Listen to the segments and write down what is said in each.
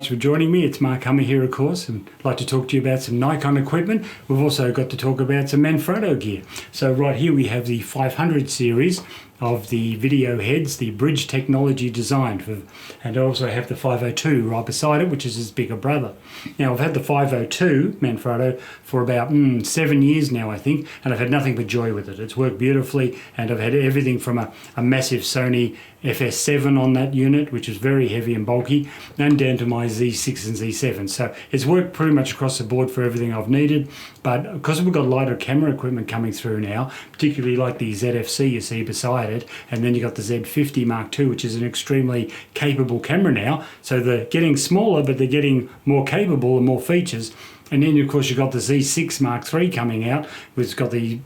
Thanks for joining me. It's Mark Hummer here, of course, and I'd like to talk to you about some Nikon equipment. We've also got to talk about some Manfrotto gear. So right here we have the 500 series of the video heads, the bridge technology designed for, and I also have the 502 right beside it, which is his bigger brother. Now I've had the 502 Manfrotto for about 7 years now, I think, and I've had nothing but joy with it. It's worked beautifully, and I've had everything from a massive Sony FS7 on that unit, which is very heavy and bulky, and down to my Z6 and Z7. So it's worked pretty much across the board for everything I've needed. But because we've got lighter camera equipment coming through now, particularly like the ZFC you see beside it, and then you've got the Z50 Mark II, which is an extremely capable camera now. So they're getting smaller, but they're getting more capable and more features. And then, of course, you've got the Z6 Mark III coming out, which has got the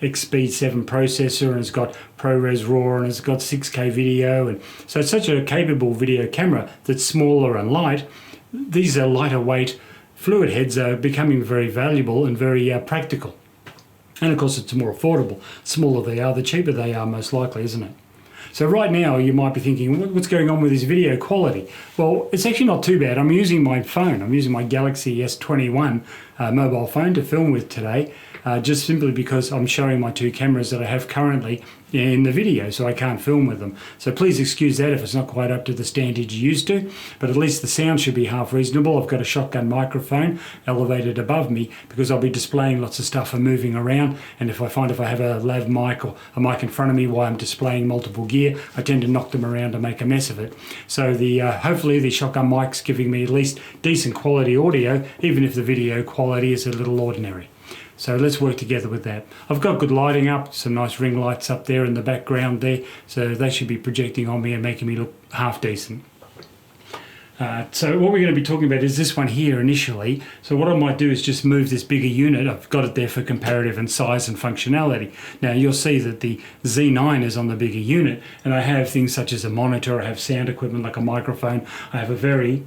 X-Speed 7 processor, and it's got ProRes RAW, and it's got 6K video. And so it's such a capable video camera that's smaller and light. These are lighter weight fluid heads are becoming very valuable and very practical. And of course, it's more affordable. The smaller they are, the cheaper they are, most likely, isn't it? So right now you might be thinking, what's going on with this video quality? Well, it's actually not too bad. I'm using my phone. I'm using my Galaxy S21 mobile phone to film with today, just simply because I'm showing my two cameras that I have currently in the video, so I can't film with them. So please excuse that if it's not quite up to the standard you used to, but at least the sound should be half reasonable. I've got a shotgun microphone elevated above me because I'll be displaying lots of stuff and moving around, and if I have a lav mic or a mic in front of me while I'm displaying multiple gear, I tend to knock them around and make a mess of it. So hopefully the shotgun mic's giving me at least decent quality audio, even if the video quality is a little ordinary. So let's work together with that. I've got good lighting up, some nice ring lights up there in the background there, so they should be projecting on me and making me look half decent. So what we're going to be talking about is this one here initially. So what I might do is just move this bigger unit. I've got it there for comparative and size and functionality. Now you'll see that the Z9 is on the bigger unit, and I have things such as a monitor, I have sound equipment like a microphone, I have a very,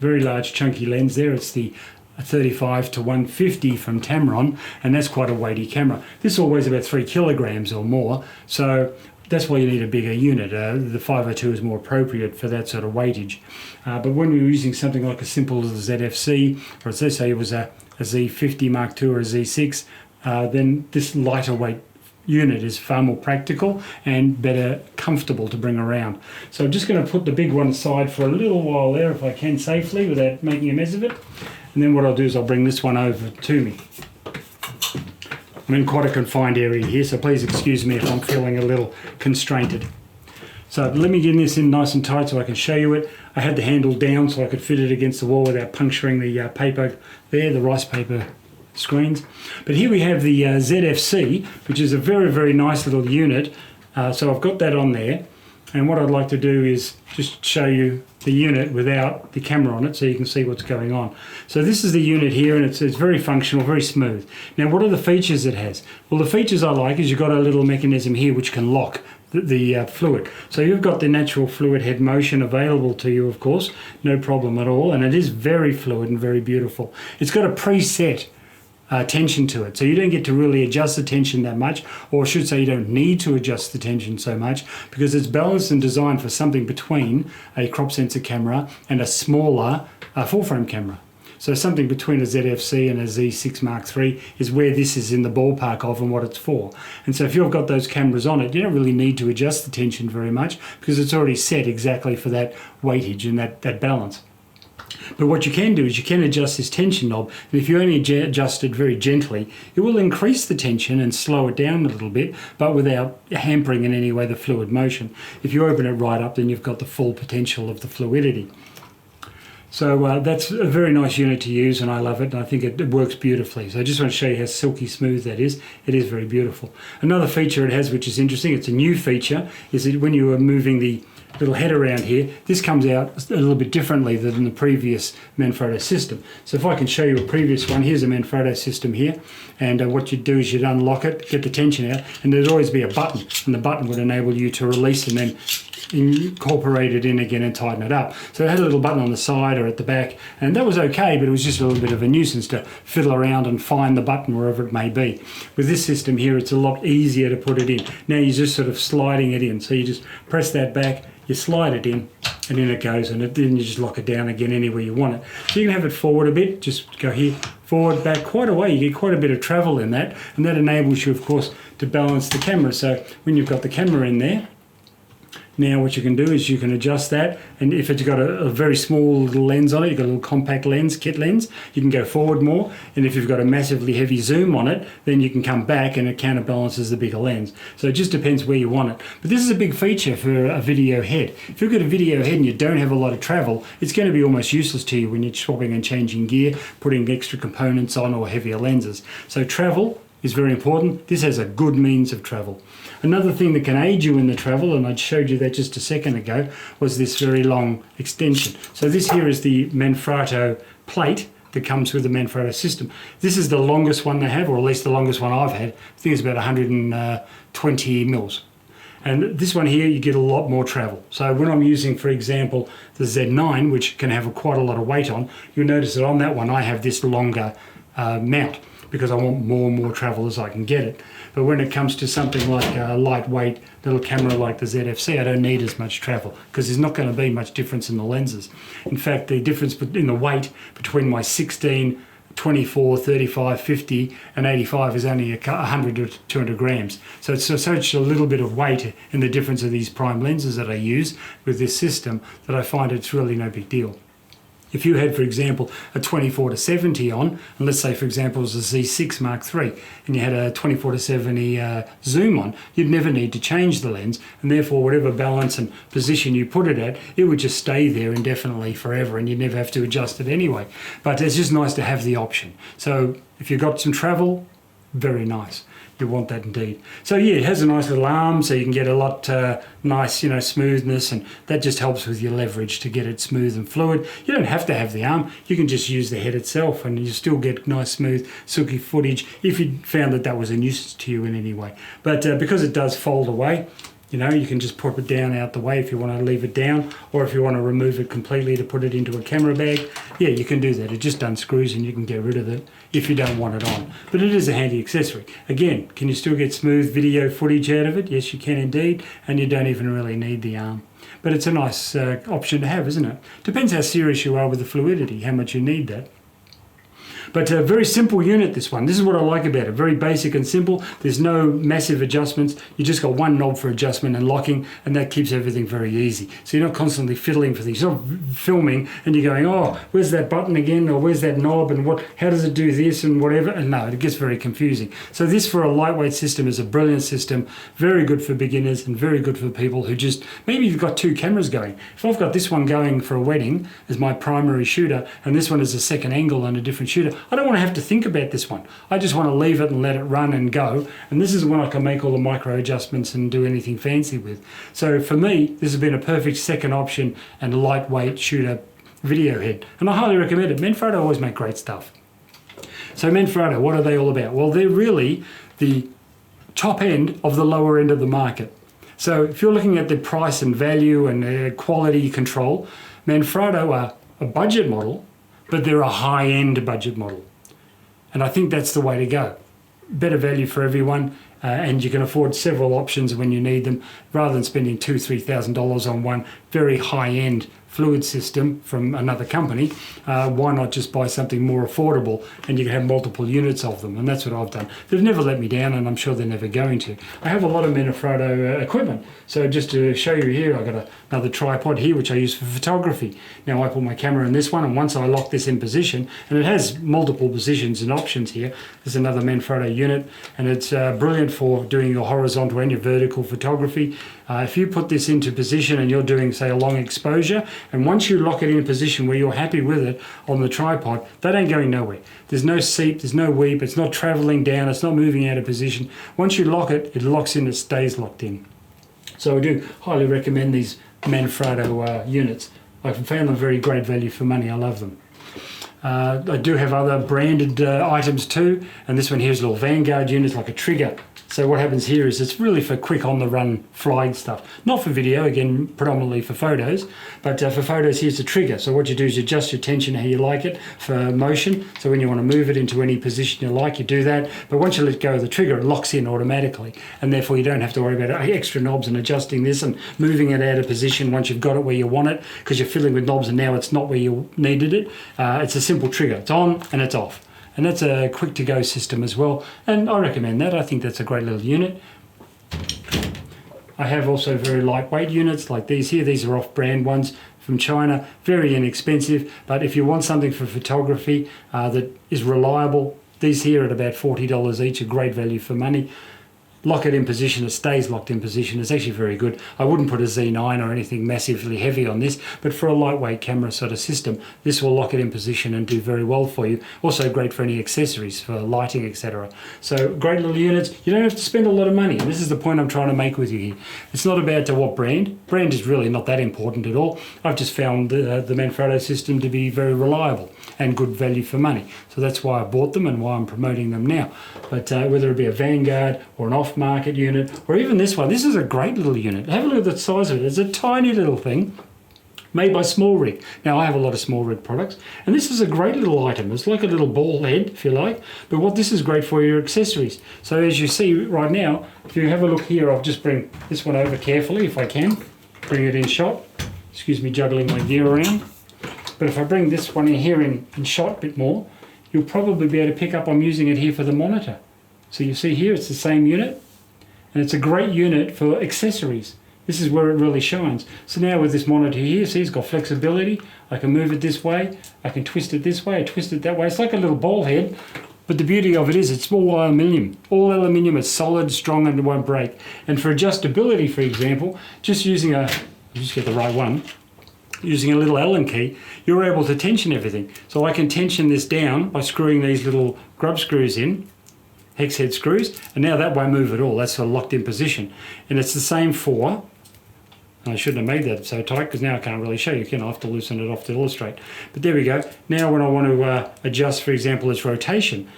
very large chunky lens there. It's the 35 to 150 from Tamron, and that's quite a weighty camera. This all weighs about 3 kilograms or more, so that's why you need a bigger unit. The 502 is more appropriate for that sort of weightage. But when we were using something like as simple as a ZFC, or as they say it was a Z50 Mark II or a Z6, then this lighter weight unit is far more practical and better comfortable to bring around. So I'm just going to put the big one aside for a little while there, if I can safely, without making a mess of it. And then what I'll do is I'll bring this one over to me. I'm in quite a confined area here, so please excuse me if I'm feeling a little constrained. So let me get this in nice and tight so I can show you it. I had the handle down so I could fit it against the wall without puncturing the paper there, the rice paper screens. But here we have the ZFC, which is a very, very nice little unit. So I've got that on there. And what I'd like to do is just show you the unit without the camera on it so you can see what's going on. So this is the unit here, and it's very functional, very smooth. Now what are the features it has? Well, the features I like is you've got a little mechanism here which can lock the fluid. So you've got the natural fluid head motion available to you, of course, no problem at all, and it is very fluid and very beautiful. It's got a preset tension to it, so you don't get to really adjust the tension that much, or I should say you don't need to adjust the tension so much, because it's balanced and designed for something between a crop sensor camera and a smaller full frame camera. So something between a ZFC and a Z6 Mark III is where this is in the ballpark of and what it's for. And so if you've got those cameras on it, you don't really need to adjust the tension very much because it's already set exactly for that weightage and that balance. But what you can do is you can adjust this tension knob, and if you only adjust it very gently, it will increase the tension and slow it down a little bit, but without hampering in any way the fluid motion. If you open it right up, then you've got the full potential of the fluidity. So that's a very nice unit to use, and I love it, and I think it works beautifully. So I just want to show you how silky smooth that is. It is very beautiful. Another feature it has, which is interesting, it's a new feature, is that when you are moving the little head around here, this comes out a little bit differently than the previous Manfrotto system. So if I can show you a previous one, here's a Manfrotto system here, and what you'd do is you'd unlock it, get the tension out, and there'd always be a button, and the button would enable you to release and then incorporate it in again and tighten it up. So it had a little button on the side or at the back, and that was okay, but it was just a little bit of a nuisance to fiddle around and find the button wherever it may be. With this system here, it's a lot easier to put it in. Now you're just sort of sliding it in, so you just press that back, you slide it in, and in it goes, and then you just lock it down again anywhere you want it. So you can have it forward a bit, just go here, forward, back, quite a way. You get quite a bit of travel in that, and that enables you, of course, to balance the camera. So when you've got the camera in there, now what you can do is you can adjust that, and if it's got a very small little lens on it, you've got a little compact lens, kit lens, you can go forward more, and if you've got a massively heavy zoom on it, then you can come back and it counterbalances the bigger lens. So it just depends where you want it. But this is a big feature for a video head. If you've got a video head and you don't have a lot of travel, it's going to be almost useless to you when you're swapping and changing gear, putting extra components on or heavier lenses. So travel is very important. This has a good means of travel. Another thing that can aid you in the travel, and I showed you that just a second ago, was this very long extension. So this here is the Manfrotto plate that comes with the Manfrotto system. This is the longest one they have, or at least the longest one I've had. I think it's about 120 mils. And this one here, you get a lot more travel. So when I'm using, for example, the Z9, which can have quite a lot of weight on, you'll notice that on that one I have this longer mount, because I want more and more travel as I can get it. But when it comes to something like a lightweight little camera like the ZFC, I don't need as much travel, because there's not going to be much difference in the lenses. In fact, the difference in the weight between my 16, 24, 35, 50 and 85 is only 100 to 200 grams. So it's such a little bit of weight in the difference of these prime lenses that I use with this system that I find it's really no big deal. If you had, for example, a 24 to 70 on, and let's say, for example, it was a Z6 Mark III, and you had a 24 to 70 zoom on, you'd never need to change the lens, and therefore whatever balance and position you put it at, it would just stay there indefinitely forever, and you'd never have to adjust it anyway. But it's just nice to have the option. So if you've got some travel, very nice. You want that indeed. So yeah, it has a nice little arm, so you can get a lot nice, smoothness, and that just helps with your leverage to get it smooth and fluid. You don't have to have the arm. You can just use the head itself, and you still get nice, smooth, silky footage if you found that was a nuisance to you in any way. But because it does fold away, you can just put it down out the way if you want to leave it down, or if you want to remove it completely to put it into a camera bag, yeah, you can do that. It just unscrews and you can get rid of it if you don't want it on. But it is a handy accessory. Again, can you still get smooth video footage out of it? Yes, you can indeed, and you don't even really need the arm. But it's a nice option to have, isn't it? Depends how serious you are with the fluidity, how much you need that. But a very simple unit, this one. This is what I like about it. Very basic and simple. There's no massive adjustments. You just got one knob for adjustment and locking, and that keeps everything very easy. So you're not constantly fiddling for things. You're not filming and you're going, oh, where's that button again? Or where's that knob? And how does it do this and whatever? And no, it gets very confusing. So this, for a lightweight system, is a brilliant system. Very good for beginners and very good for people who just, maybe you've got two cameras going. If I've got this one going for a wedding as my primary shooter, and this one is a second angle and a different shooter, I don't want to have to think about this one. I just want to leave it and let it run and go. And this is when I can make all the micro adjustments and do anything fancy with. So for me, this has been a perfect second option and lightweight shooter video head. And I highly recommend it. Manfrotto always make great stuff. So Manfrotto, what are they all about? Well, they're really the top end of the lower end of the market. So if you're looking at the price and value and quality control, Manfrotto are a budget model, but they're a high-end budget model. And I think that's the way to go. Better value for everyone, and you can afford several options when you need them, rather than spending $2,000 to $3,000 on one very high-end fluid system from another company. Why not just buy something more affordable, and you can have multiple units of them? And that's what I've done. They've never let me down, and I'm sure they're never going to. I have a lot of Manfrotto equipment. So just to show you here, I've got another tripod here, which I use for photography. Now I put my camera in this one, and once I lock this in position, and it has multiple positions and options here. There's another Manfrotto unit, and it's brilliant for doing your horizontal and your vertical photography. If you put this into position and you're doing, say, a long exposure, and once you lock it in a position where you're happy with it on the tripod, that ain't going nowhere. There's no seep, there's no weep, it's not traveling down, it's not moving out of position. Once you lock it, it locks in, it stays locked in. So I do highly recommend these Manfrotto units. I've found them very great value for money. I love them. I do have other branded items too, and this one here is a little Vanguard unit, it's like a trigger. So what happens here is it's really for quick on-the-run flying stuff. Not for video, again, predominantly for photos, but for photos, here's the trigger. So what you do is you adjust your tension how you like it for motion. So when you want to move it into any position you like, you do that. But once you let go of the trigger, it locks in automatically. And therefore you don't have to worry about extra knobs and adjusting this and moving it out of position once you've got it where you want it, because you're fiddling with knobs and now it's not where you needed it. It's a simple trigger. It's on and it's off. And that's a quick to go system as well, and I recommend that. I think that's a great little unit. I have also very lightweight units like these here. These are off-brand ones from China, very inexpensive, but if you want something for photography that is reliable, these here at about $40 each, a great value for money. Lock it in position, it stays locked in position. It's actually very good. I wouldn't put a Z9 or anything massively heavy on this, but for a lightweight camera sort of system, this will lock it in position and do very well for you. Also great for any accessories, for lighting, etc. So great little units. You don't have to spend a lot of money. And this is the point I'm trying to make with you here. It's not about what brand. Brand is really not that important at all. I've just found the Manfrotto system to be very reliable and good value for money. So that's why I bought them and why I'm promoting them now. But whether it be a Vanguard or an off-market unit, or even this one, this is a great little unit. Have a look at the size of it. It's a tiny little thing made by Small Rig. Now I have a lot of Small Rig products, and this is a great little item. It's like a little ball head, if you like, but what this is great for your accessories. So as you see right now, if you have a look here, I'll just bring this one over carefully if I can. Bring it in shot. Excuse me juggling my gear around. But if I bring this one in here in shot a bit more, you'll probably be able to pick up I'm using it here for the monitor. So you see here, it's the same unit, and it's a great unit for accessories. This is where it really shines. So now with this monitor here, see it's got flexibility. I can move it this way, I can twist it this way, I twist it that way. It's like a little ball head, but the beauty of it is it's all aluminium. All aluminium, it's solid, strong, and it won't break. And for adjustability, for example, just using just get the right one, using a little Allen key, you're able to tension everything. So I can tension this down by screwing these little grub screws in, hex head screws, and now that won't move at all. That's a locked in position. And it's the same for, I shouldn't have made that so tight because now I can't really show you. I have to loosen it off to illustrate. But there we go. Now when I want to adjust, for example, its rotation,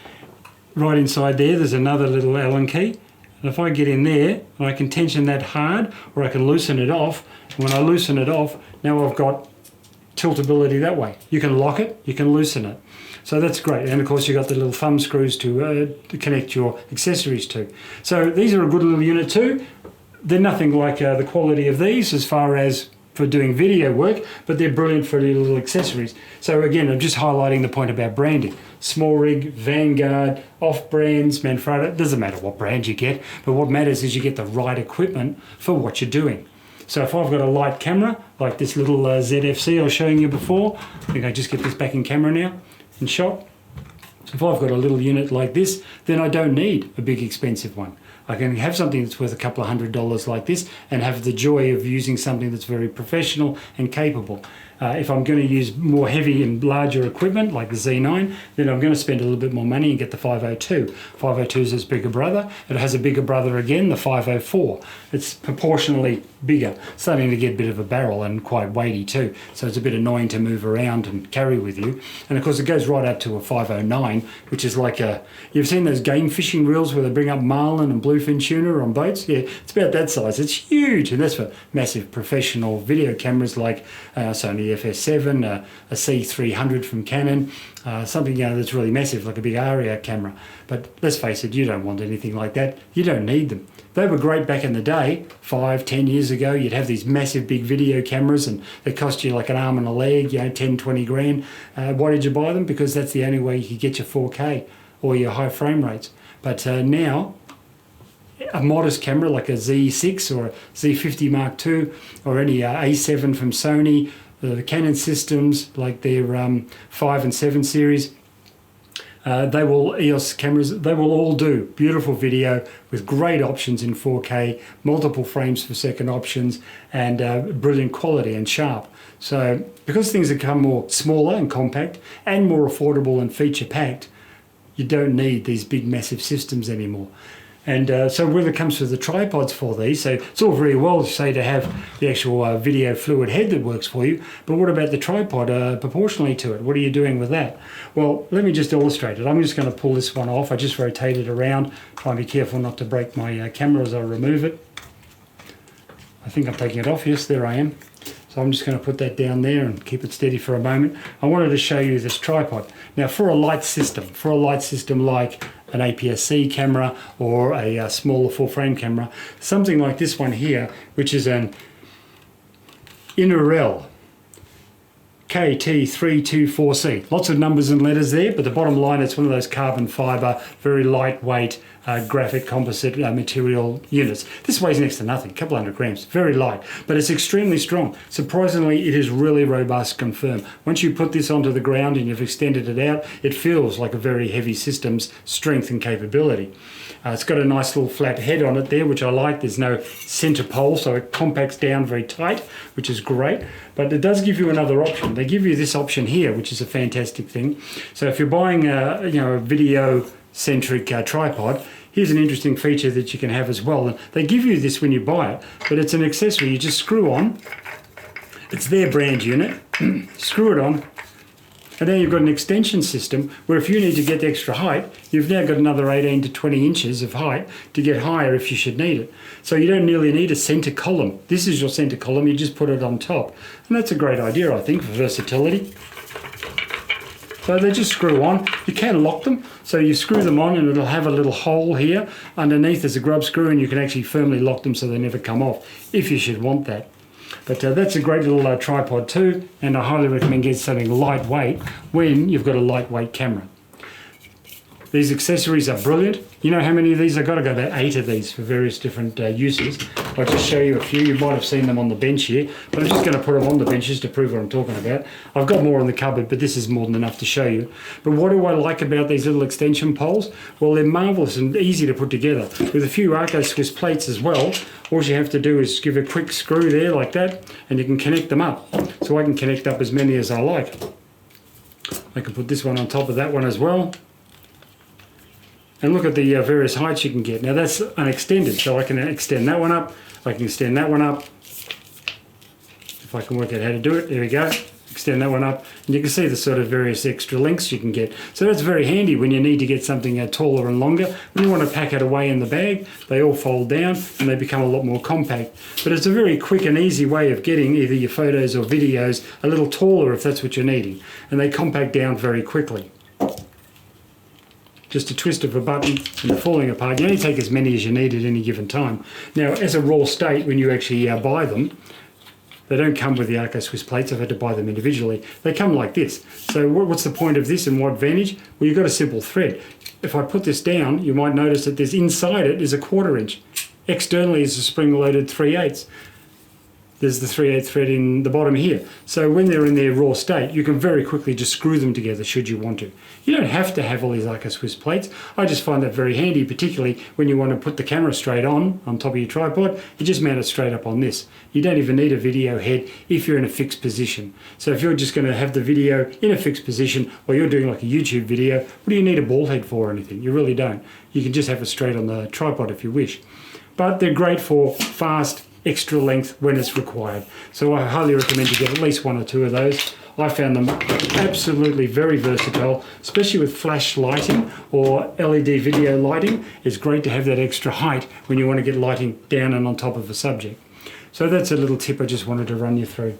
right inside there's another little Allen key. And if I get in there, I can tension that hard, or I can loosen it off. And when I loosen it off, now I've got tiltability that way. You can lock it, you can loosen it. So that's great. And of course you've got the little thumb screws to connect your accessories to. So these are a good little unit too. They're nothing like the quality of these as far as for doing video work, but they're brilliant for little accessories. So again, I'm just highlighting the point about branding. Small Rig, Vanguard, off-brands, Manfrotto, doesn't matter what brand you get, but what matters is you get the right equipment for what you're doing. So if I've got a light camera, like this little ZFC I was showing you before, I think I just get this back in camera now, in shot. So if I've got a little unit like this, then I don't need a big expensive one. I can have something that's worth a couple of $100s like this and have the joy of using something that's very professional and capable. If I'm going to use more heavy and larger equipment like the Z9, then I'm going to spend a little bit more money and get the 502. 502 is its bigger brother. It has a bigger brother again, the 504. It's proportionally bigger, starting to get a bit of a barrel and quite weighty too. So it's a bit annoying to move around and carry with you. And of course it goes right up to a 509, which is like you've seen those game fishing reels where they bring up marlin and bluefin tuna on boats? Yeah, it's about that size. It's huge, and that's for massive professional video cameras like Sony FS7, a C300 from Canon, something that's really massive like a big ARIA camera. But let's face it, you don't want anything like that. You don't need them. They were great back in the day, 5-10 years ago. You'd have these massive big video cameras and they cost you like an arm and a leg, 10-20 grand. Why did you buy them? Because that's the only way you could get your 4K or your high frame rates. But now, a modest camera like a Z6 or a Z50 Mark II or any A7 from Sony, the Canon systems like their 5 and 7 series, EOS cameras, they will all do beautiful video with great options in 4K, multiple frames per second options, and brilliant quality and sharp. So because things have become more smaller and compact and more affordable and feature packed, you don't need these big massive systems anymore. And so when it comes to the tripods for these, so it's all very well, say, to have the actual video fluid head that works for you, but what about the tripod proportionally to it? What are you doing with that? Well, let me just illustrate it. I'm just going to pull this one off. I just rotate it around, try and be careful not to break my camera as I remove it. I think I'm taking it off. Yes, there I am. So I'm just going to put that down there and keep it steady for a moment. I wanted to show you this tripod. Now for a light system like an APS-C camera or a smaller full frame camera, something like this one here, which is an Inurel KT324C. Lots of numbers and letters there, but the bottom line, it's one of those carbon fiber, very lightweight graphic composite material units. This weighs next to nothing, a couple hundred grams, very light, but it's extremely strong. Surprisingly, it is really robust and firm. Once you put this onto the ground and you've extended it out, it feels like a very heavy system's strength and capability. It's got a nice little flat head on it there, which I like. There's no center pole, so it compacts down very tight, which is great. But it does give you another option. They give you this option here, which is a fantastic thing. So if you're buying a video-centric tripod, here's an interesting feature that you can have as well. And they give you this when you buy it, but it's an accessory. You just screw on. It's their brand unit. Screw it on. And then you've got an extension system where if you need to get extra height, you've now got another 18 to 20 inches of height to get higher if you should need it. So you don't nearly need a center column. This is your center column, you just put it on top. And that's a great idea, I think, for versatility. So they just screw on. You can lock them. So you screw them on and it'll have a little hole here. Underneath there's a grub screw and you can actually firmly lock them so they never come off, if you should want that. But that's a great little tripod too, and I highly recommend getting something lightweight when you've got a lightweight camera. These accessories are brilliant. You know how many of these I've got? I've got about 8 of these for various different uses. I'll just show you a few. You might have seen them on the bench here, but I'm just going to put them on the bench just to prove what I'm talking about. I've got more in the cupboard, but this is more than enough to show you. But what do I like about these little extension poles? Well, they're marvellous and easy to put together. With a few Arco Swiss plates as well, all you have to do is give a quick screw there like that, and you can connect them up. So I can connect up as many as I like. I can put this one on top of that one as well. And look at the various heights you can get. Now that's unextended, so I can extend that one up, I can extend that one up. If I can work out how to do it, there we go. Extend that one up, and you can see the sort of various extra lengths you can get. So that's very handy when you need to get something taller and longer. When you want to pack it away in the bag, they all fold down and they become a lot more compact. But it's a very quick and easy way of getting either your photos or videos a little taller if that's what you're needing. And they compact down very quickly. Just a twist of a button and they're falling apart. You only take as many as you need at any given time. Now, as a raw state, when you actually buy them, they don't come with the Arco Swiss plates. I've had to buy them individually. They come like this. So what's the point of this and what advantage? Well, you've got a simple thread. If I put this down, you might notice that there's inside it is a 1/4 inch. Externally is a spring-loaded 3/8. There's the 3/8 thread in the bottom here. So when they're in their raw state, you can very quickly just screw them together should you want to. You don't have to have all these Arco Swiss plates. I just find that very handy, particularly when you want to put the camera straight on top of your tripod. You just mount it straight up on this. You don't even need a video head if you're in a fixed position. So if you're just going to have the video in a fixed position or you're doing like a YouTube video, what do you need a ball head for or anything? You really don't. You can just have it straight on the tripod if you wish. But they're great for fast, extra length when it's required. So I highly recommend you get at least 1 or 2 of those. I found them absolutely very versatile, especially with flash lighting or LED video lighting. It's great to have that extra height when you want to get lighting down and on top of a subject. So that's a little tip I just wanted to run you through.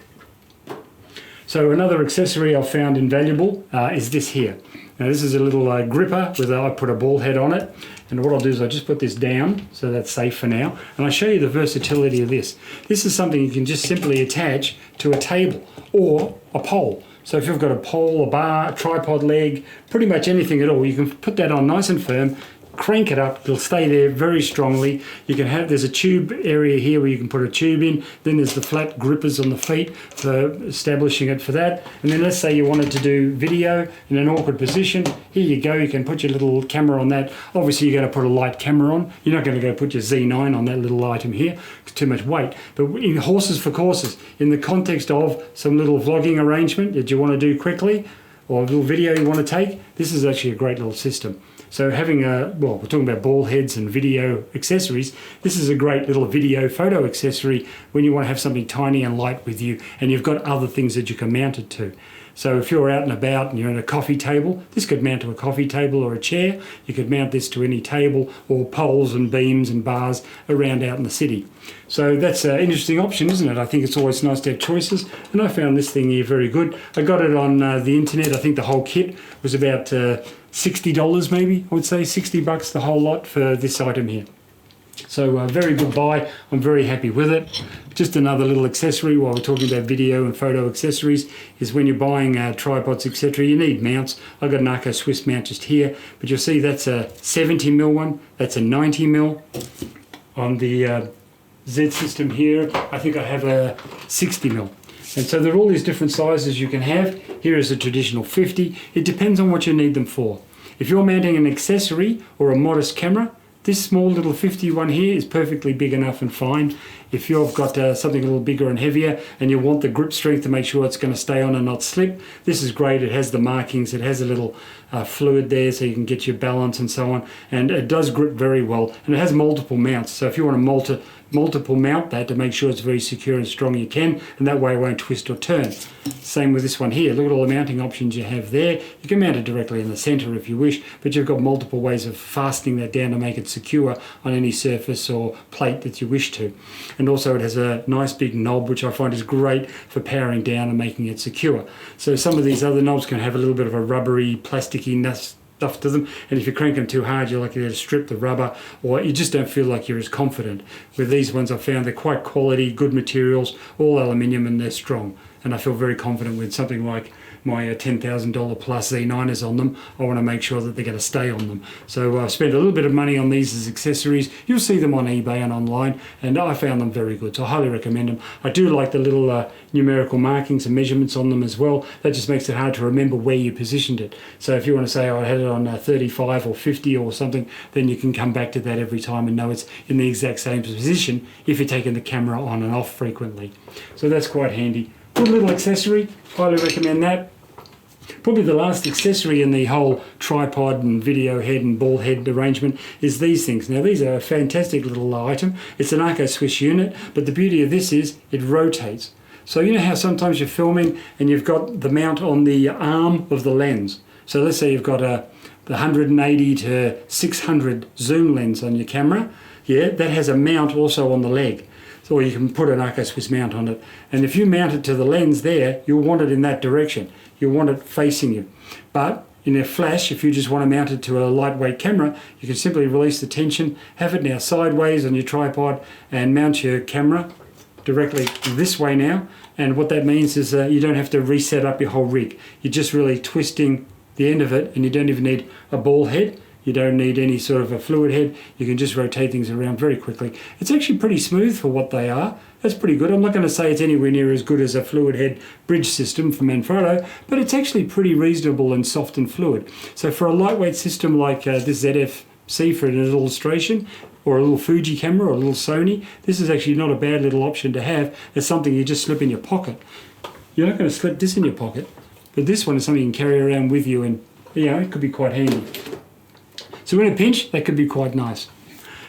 So another accessory I found invaluable is this here. Now this is a little gripper with I put a ball head on it, and what I'll do is I just put this down so that's safe for now, and I'll show you the versatility of this. This is something you can just simply attach to a table or a pole. So if you've got a pole, a bar, a tripod leg, pretty much anything at all, you can put that on nice and firm, crank it up, it'll stay there very strongly. You can have, there's a tube area here where you can put a tube in, then there's the flat grippers on the feet for establishing it for that, and then let's say you wanted to do video in an awkward position, here you go, you can put your little camera on that. Obviously you're going to put a light camera on, you're not going to go put your Z9 on that little item here, it's too much weight. But in horses for courses, in the context of some little vlogging arrangement that you want to do quickly, or a little video you want to take, this is actually a great little system. So having well, we're talking about ball heads and video accessories. This is a great little video photo accessory when you want to have something tiny and light with you and you've got other things that you can mount it to. So if you're out and about and you're at a coffee table, this could mount to a coffee table or a chair. You could mount this to any table or poles and beams and bars around out in the city. So that's an interesting option, isn't it? I think it's always nice to have choices. And I found this thing here very good. I got it on the internet. I think the whole kit was about $60 maybe. I would say $60 the whole lot for this item here. So very good buy. I'm very happy with it. Just another little accessory while we're talking about video and photo accessories is when you're buying tripods, etc., you need mounts. I've got an Arco Swiss mount just here, but you'll see that's a 70mm one, that's a 90mm. On the Z system here, I think I have a 60mm. And so there are all these different sizes you can have. Here is a traditional 50. It depends on what you need them for. If you're mounting an accessory or a modest camera, this small little 50 one here is perfectly big enough and fine. If you've got something a little bigger and heavier and you want the grip strength to make sure it's going to stay on and not slip, this is great. It has the markings, it has a little fluid there so you can get your balance and so on, and it does grip very well, and it has multiple mounts. So if you want to multiple mount that to make sure it's very secure and strong, you can, and that way it won't twist or turn. Same with this one here. Look at all the mounting options you have there. You can mount it directly in the center if you wish, but you've got multiple ways of fastening that down to make it secure on any surface or plate that you wish to. And also it has a nice big knob, which I find is great for powering down and making it secure. So some of these other knobs can have a little bit of a rubbery, plasticky stuff to them, and if you crank them too hard, you're likely to strip the rubber, or you just don't feel like you're as confident. With these ones, I've found they're quite quality, good materials, all aluminium, and they're strong. And I feel very confident with something like my $10,000 plus Z9s on them. I want to make sure that they're going to stay on them. So I've spent a little bit of money on these as accessories. You'll see them on eBay and online, and I found them very good, so I highly recommend them. I do like the little numerical markings and measurements on them as well. That just makes it hard to remember where you positioned it. So if you want to say, oh, I had it on 35 or 50 or something, then you can come back to that every time and know it's in the exact same position if you're taking the camera on and off frequently. So that's quite handy. Good little accessory, highly recommend that. Probably the last accessory in the whole tripod and video head and ball head arrangement is these things. Now these are a fantastic little item. It's an Arco Swiss unit, but the beauty of this is it rotates. So you know how sometimes you're filming and you've got the mount on the arm of the lens. So let's say you've got the 180 to 600 zoom lens on your camera. Yeah, that has a mount also on the leg. So you can put an Arco Swiss mount on it. And if you mount it to the lens there, you'll want it in that direction. You want it facing you. But in a flash, if you just want to mount it to a lightweight camera, you can simply release the tension, have it now sideways on your tripod, and mount your camera directly this way now. And what that means is you don't have to reset up your whole rig. You're just really twisting the end of it, and you don't even need a ball head. You don't need any sort of a fluid head. You can just rotate things around very quickly. It's actually pretty smooth for what they are. That's pretty good. I'm not going to say it's anywhere near as good as a fluid head bridge system from Manfrotto, but it's actually pretty reasonable and soft and fluid. So for a lightweight system like this ZFC for an illustration, or a little Fuji camera or a little Sony, this is actually not a bad little option to have. It's something you just slip in your pocket. You're not going to slip this in your pocket, but this one is something you can carry around with you, and you know, it could be quite handy. So in a pinch, that could be quite nice.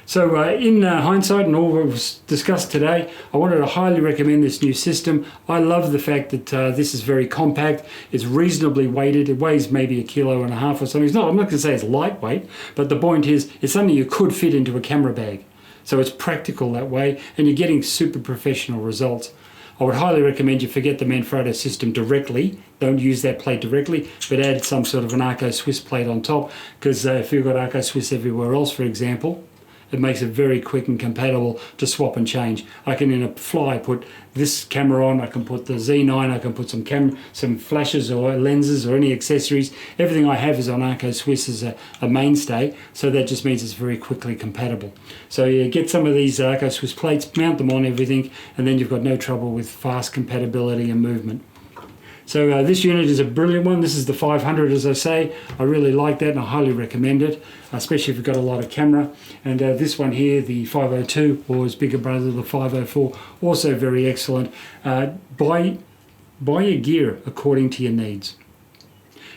So in hindsight and all we've discussed today, I wanted to highly recommend this new system. I love the fact that this is very compact. It's reasonably weighted. It weighs maybe 1.5 kilos or something. I'm not going to say it's lightweight, but the point is it's something you could fit into a camera bag. So it's practical that way, and you're getting super professional results. I would highly recommend you forget the Manfrotto system directly. Don't use that plate directly, but add some sort of an Arco Swiss plate on top, because if you've got Arco Swiss everywhere else, for example, it makes it very quick and compatible to swap and change. I can in a fly put this camera on, I can put the Z9, I can put some flashes or lenses or any accessories. Everything I have is on Arco Swiss as a mainstay, so that just means it's very quickly compatible. So you get some of these Arco Swiss plates, mount them on everything, and then you've got no trouble with fast compatibility and movement. So this unit is a brilliant one. This is the 500, as I say. I really like that and I highly recommend it, especially if you've got a lot of camera. And this one here, the 502, or its bigger brother, the 504, also very excellent. Buy your gear according to your needs.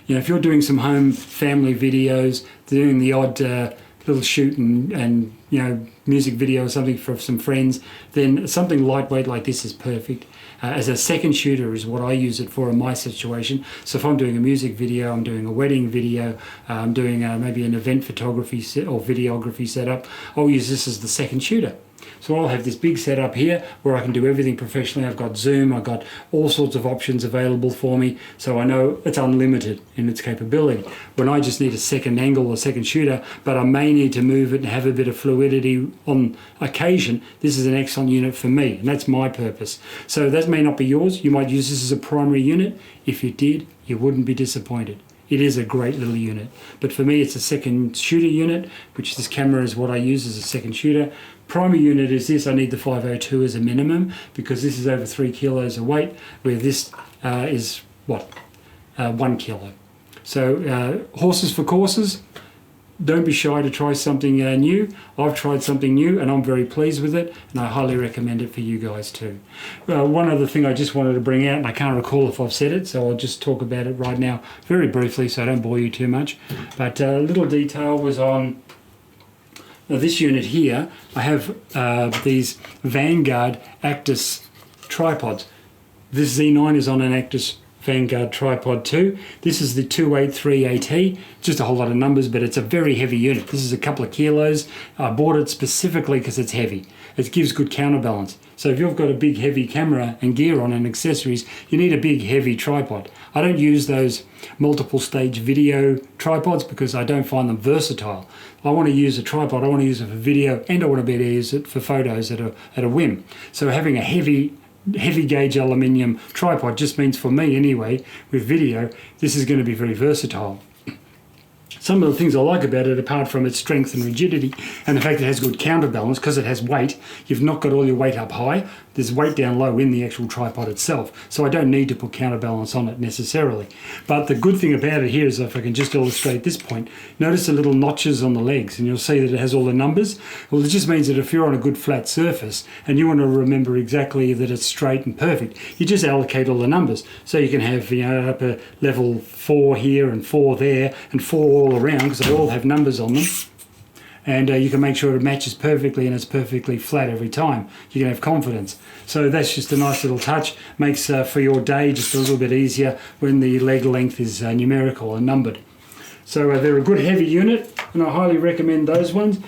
You know, if you're doing some home family videos, doing the odd little shoot and you know, music video or something for some friends, then something lightweight like this is perfect. As a second shooter is what I use it for in my situation. So if I'm doing a music video, I'm doing a wedding video, I'm doing maybe an event photography or videography setup, I'll use this as the second shooter. So I'll have this big setup here where I can do everything professionally. I've got zoom, I've got all sorts of options available for me, so I know it's unlimited in its capability. When I just need a second angle or second shooter, but I may need to move it and have a bit of fluidity on occasion, this is an excellent unit for me, and that's my purpose. So that may not be yours. You might use this as a primary unit. If you did, you wouldn't be disappointed. It is a great little unit. But for me, it's a second shooter unit, which this camera is what I use as a second shooter. Primary unit is this. I need the 502 as a minimum because this is over 3 kilos of weight, where this is, 1 kilo. So horses for courses. Don't be shy to try something new. I've tried something new and I'm very pleased with it, and I highly recommend it for you guys too. One other thing I just wanted to bring out, and I can't recall if I've said it, so I'll just talk about it right now very briefly so I don't bore you too much. But a little detail was on this unit here. I have these Vanguard Actus tripods. This Z9 is on an Actus Vanguard tripod too. This is the 283AT, just a whole lot of numbers, but it's a very heavy unit. This is a couple of kilos. I bought it specifically because it's heavy. It gives good counterbalance. So if you've got a big heavy camera and gear on and accessories, you need a big heavy tripod. I don't use those multiple stage video tripods because I don't find them versatile. I want to use a tripod, I want to use it for video, and I want to be able to use it for photos at a whim. So having a heavy gauge aluminium tripod just means, for me anyway, with video, this is going to be very versatile. Some of the things I like about it, apart from its strength and rigidity and the fact it has good counterbalance, because it has weight, you've not got all your weight up high, there's weight down low in the actual tripod itself, so I don't need to put counterbalance on it necessarily. But the good thing about it here is, if I can just illustrate this point, notice the little notches on the legs, and you'll see that it has all the numbers. Well, it just means that if you're on a good flat surface and you want to remember exactly that it's straight and perfect, you just allocate all the numbers. So you can have, you know, up a level 4 here and 4 there and 4 all around, because they all have numbers on them. And you can make sure it matches perfectly and it's perfectly flat every time. You can have confidence. So that's just a nice little touch. Makes for your day just a little bit easier when the leg length is numerical and numbered. So they're a good heavy unit, and I highly recommend those ones.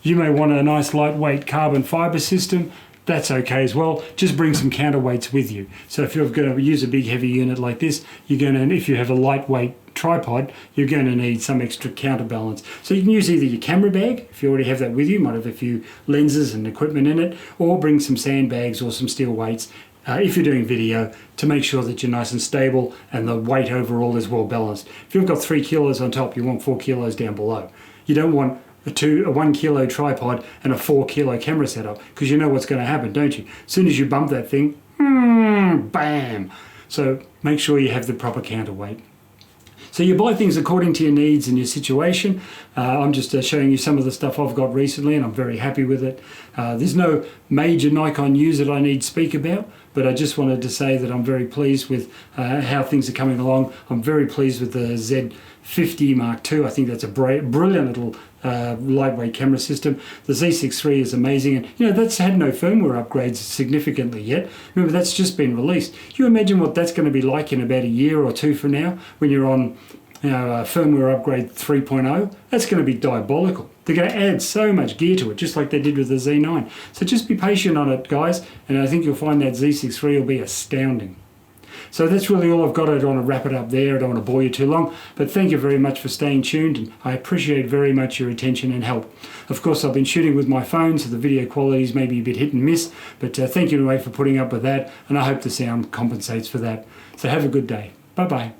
You may want a nice lightweight carbon fibre system. That's okay as well. Just bring some counterweights with you. So if you're going to use a big heavy unit like this, you're going to, if you have a lightweight tripod, you're going to need some extra counterbalance. So you can use either your camera bag, if you already have that with you, might have a few lenses and equipment in it, or bring some sandbags or some steel weights if you're doing video, to make sure that you're nice and stable and the weight overall is well balanced. If you've got 3 kilos on top, you want 4 kilos down below. You don't want a 1 kilo tripod and a 4 kilo camera setup, because you know what's going to happen, don't you? As soon as you bump that thing, bam! So make sure you have the proper counterweight. So you buy things according to your needs and your situation. I'm just showing you some of the stuff I've got recently, and I'm very happy with it. There's no major Nikon news that I need to speak about, but I just wanted to say that I'm very pleased with how things are coming along. I'm very pleased with the Z50 Mark II. I think that's a brilliant little lightweight camera system. The Z6 III is amazing, and you know, that's had no firmware upgrades significantly yet. Remember, that's just been released. You imagine what that's going to be like in about a year or two from now, when you're on, you know, firmware upgrade 3.0. That's going to be diabolical. They're going to add so much gear to it, just like they did with the Z9. So just be patient on it, guys, and I think you'll find that Z6 III will be astounding. So that's really all I've got. I don't want to wrap it up there. I don't want to bore you too long. But thank you very much for staying tuned, and I appreciate very much your attention and help. Of course, I've been shooting with my phone, so the video quality is maybe a bit hit and miss. But thank you anyway for putting up with that, and I hope the sound compensates for that. So have a good day. Bye-bye.